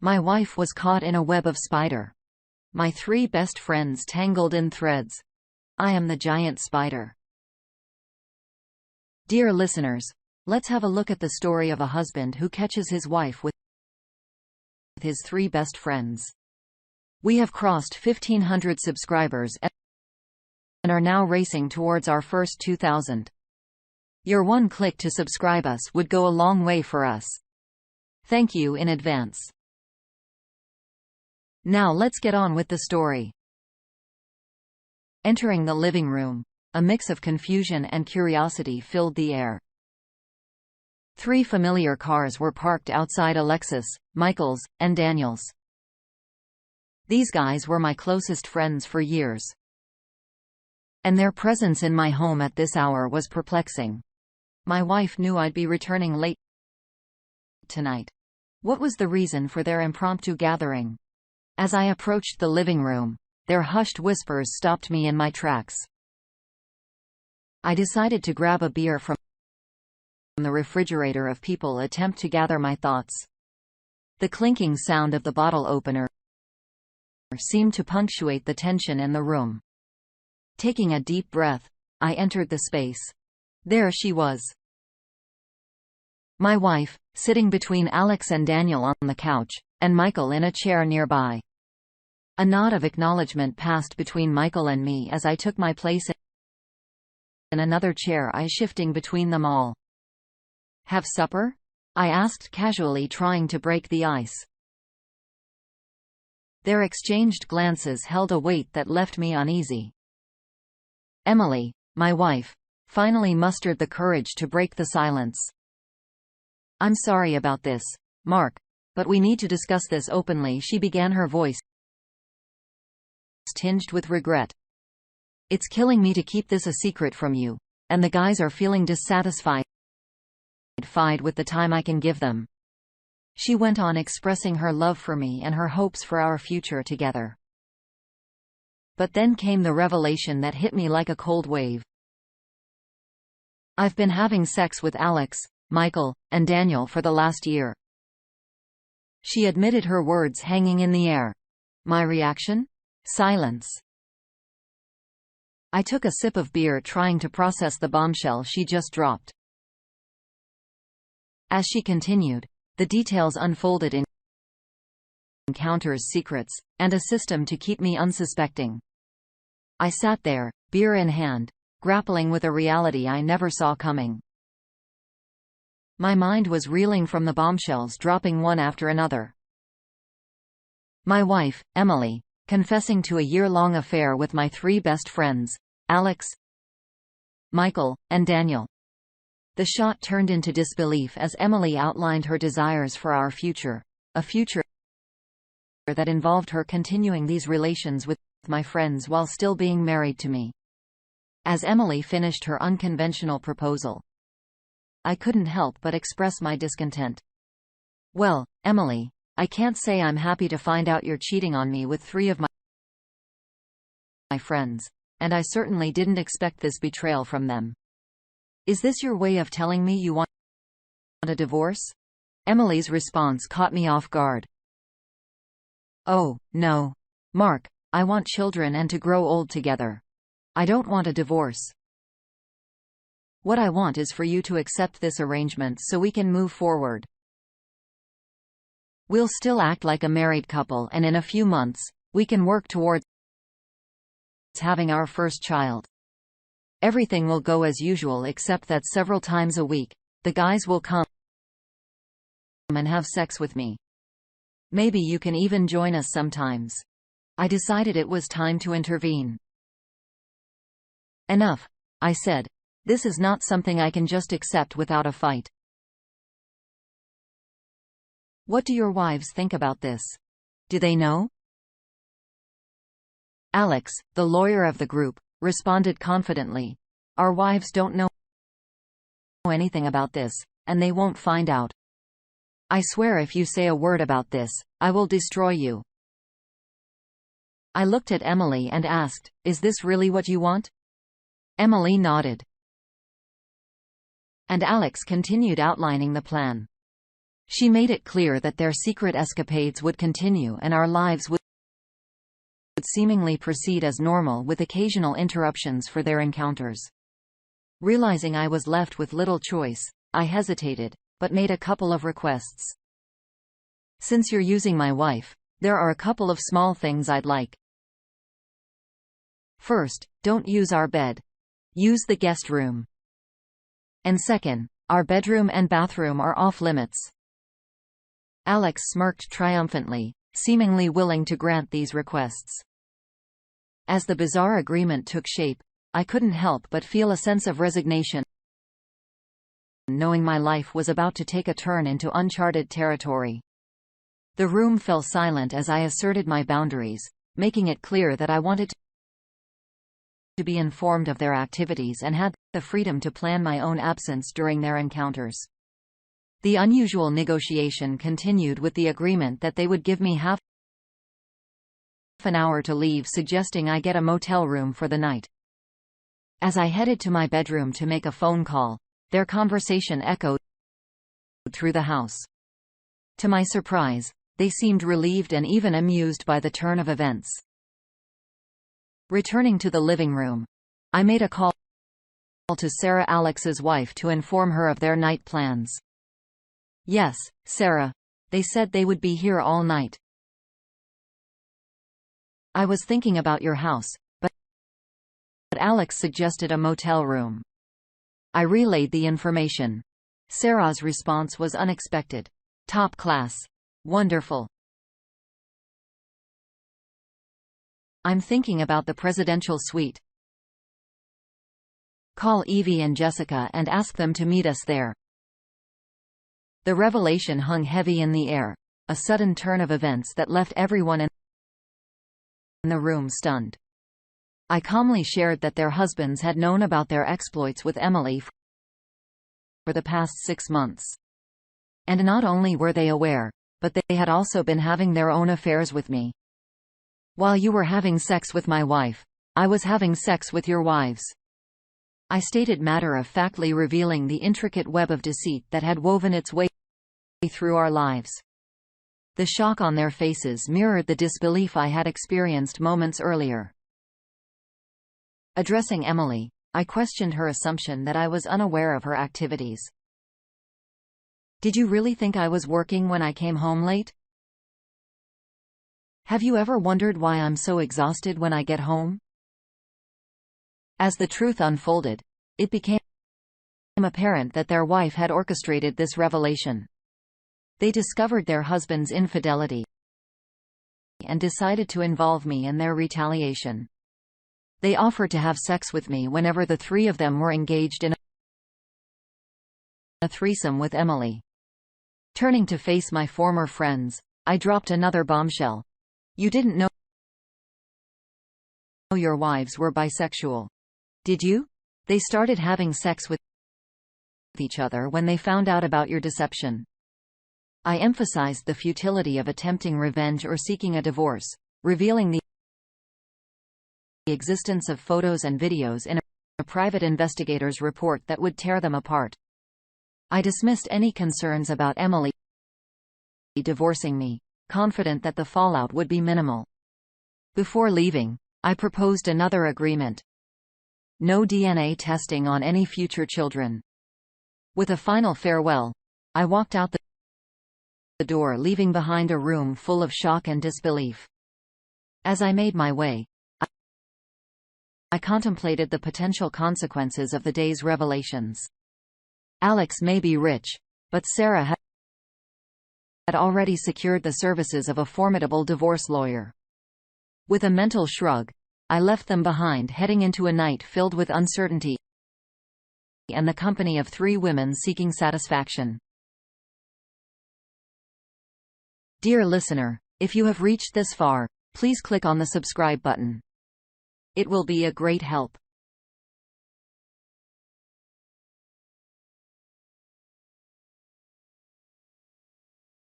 My wife was caught in a web of spider. My three best friends tangled in threads. I am the giant spider. Dear listeners, let's have a look at the story of a husband who catches his wife with his three best friends. We have crossed 1,500 subscribers and are now racing towards our first 2,000. Your one click to subscribe us would go a long way for us. Thank you in advance. Now let's get on with the story. Entering the living room, a mix of confusion and curiosity filled the air. Three familiar cars were parked outside Alexis, Michael's, and Daniel's. These guys were my closest friends for years. And their presence in my home at this hour was perplexing. My wife knew I'd be returning late tonight. What was the reason for their impromptu gathering? As I approached the living room, their hushed whispers stopped me in my tracks. I decided to grab a beer from the refrigerator of people attempt to gather my thoughts. The clinking sound of the bottle opener seemed to punctuate the tension in the room. Taking a deep breath, I entered the space. There she was. My wife, sitting between Alex and Daniel on the couch, and Michael in a chair nearby. A nod of acknowledgement passed between Michael and me as I took my place in another chair, shifting between them all. Have supper? I asked casually, trying to break the ice. Their exchanged glances held a weight that left me uneasy. Emily, my wife, finally mustered the courage to break the silence. I'm sorry about this, Mark, but we need to discuss this openly, she began, her voice tinged with regret. It's killing me to keep this a secret from you, and the guys are feeling dissatisfied with the time I can give them. She went on expressing her love for me and her hopes for our future together. But then came the revelation that hit me like a cold wave. I've been having sex with Alex, Michael, and Daniel for the last year. She admitted, her words hanging in the air. My reaction? Silence. I took a sip of beer, trying to process the bombshell she just dropped. As she continued, the details unfolded in encounters, secrets, and a system to keep me unsuspecting. I sat there, beer in hand, grappling with a reality I never saw coming. My mind was reeling from the bombshells dropping one after another. My wife, Emily, confessing to a year-long affair with my three best friends, Alex, Michael, and Daniel. The shot turned into disbelief as Emily outlined her desires for our future, a future that involved her continuing these relations with my friends while still being married to me. As Emily finished her unconventional proposal, I couldn't help but express my discontent. Well, Emily, I can't say I'm happy to find out you're cheating on me with three of my friends, and I certainly didn't expect this betrayal from them. Is this your way of telling me you want a divorce? Emily's response caught me off guard. Oh, no, Mark, I want children and to grow old together. I don't want a divorce. What I want is for you to accept this arrangement so we can move forward. We'll still act like a married couple, and in a few months, we can work towards having our first child. Everything will go as usual, except that several times a week, the guys will come and have sex with me. Maybe you can even join us sometimes. I decided it was time to intervene. Enough, I said. This is not something I can just accept without a fight. What do your wives think about this? Do they know? Alex, the lawyer of the group, responded confidently. Our wives don't know anything about this, and they won't find out. I swear if you say a word about this, I will destroy you. I looked at Emily and asked, is this really what you want? Emily nodded. And Alex continued outlining the plan. She made it clear that their secret escapades would continue and our lives would seemingly proceed as normal, with occasional interruptions for their encounters. Realizing I was left with little choice, I hesitated, but made a couple of requests. Since you're using my wife, there are a couple of small things I'd like. First, don't use our bed. Use the guest room. And second, our bedroom and bathroom are off limits. Alex smirked triumphantly, seemingly willing to grant these requests. As the bizarre agreement took shape, I couldn't help but feel a sense of resignation, knowing my life was about to take a turn into uncharted territory. The room fell silent as I asserted my boundaries, making it clear that I wanted to be informed of their activities and had the freedom to plan my own absence during their encounters. The unusual negotiation continued with the agreement that they would give me half an hour to leave, suggesting I get a motel room for the night. As I headed to my bedroom to make a phone call, their conversation echoed through the house. To my surprise, they seemed relieved and even amused by the turn of events. Returning to the living room, I made a call to Sarah, Alex's wife, to inform her of their night plans. "Yes, Sarah. They said they would be here all night. I was thinking about your house, but Alex suggested a motel room." I relayed the information. Sarah's response was unexpected. "Top class. Wonderful. I'm thinking about the presidential suite. Call Evie and Jessica and ask them to meet us there." The revelation hung heavy in the air, a sudden turn of events that left everyone in the room stunned. I calmly shared that their husbands had known about their exploits with Emily for the past 6 months. And not only were they aware, but they had also been having their own affairs with me. "While you were having sex with my wife, I was having sex with your wives," I stated, matter-of-factly revealing the intricate web of deceit that had woven its way through our lives. The shock on their faces mirrored the disbelief I had experienced moments earlier. Addressing Emily, I questioned her assumption that I was unaware of her activities. "Did you really think I was working when I came home late? Have you ever wondered why I'm so exhausted when I get home?" As the truth unfolded, it became apparent that their wife had orchestrated this revelation. They discovered their husband's infidelity and decided to involve me in their retaliation. They offered to have sex with me whenever the three of them were engaged in a threesome with Emily. Turning to face my former friends, I dropped another bombshell. "You didn't know your wives were bisexual, did you? They started having sex with each other when they found out about your deception." I emphasized the futility of attempting revenge or seeking a divorce, revealing the existence of photos and videos in a private investigator's report that would tear them apart. I dismissed any concerns about Emily divorcing me, confident that the fallout would be minimal. Before leaving, I proposed another agreement: no DNA testing on any future children. With a final farewell, I walked out the door, leaving behind a room full of shock and disbelief. As I made my way, I contemplated the potential consequences of the day's revelations. Alex may be rich, but Sarah had already secured the services of a formidable divorce lawyer. With a mental shrug, I left them behind, heading into a night filled with uncertainty and the company of 3 women seeking satisfaction. Dear listener, if you have reached this far, please click on the subscribe button. It will be a great help.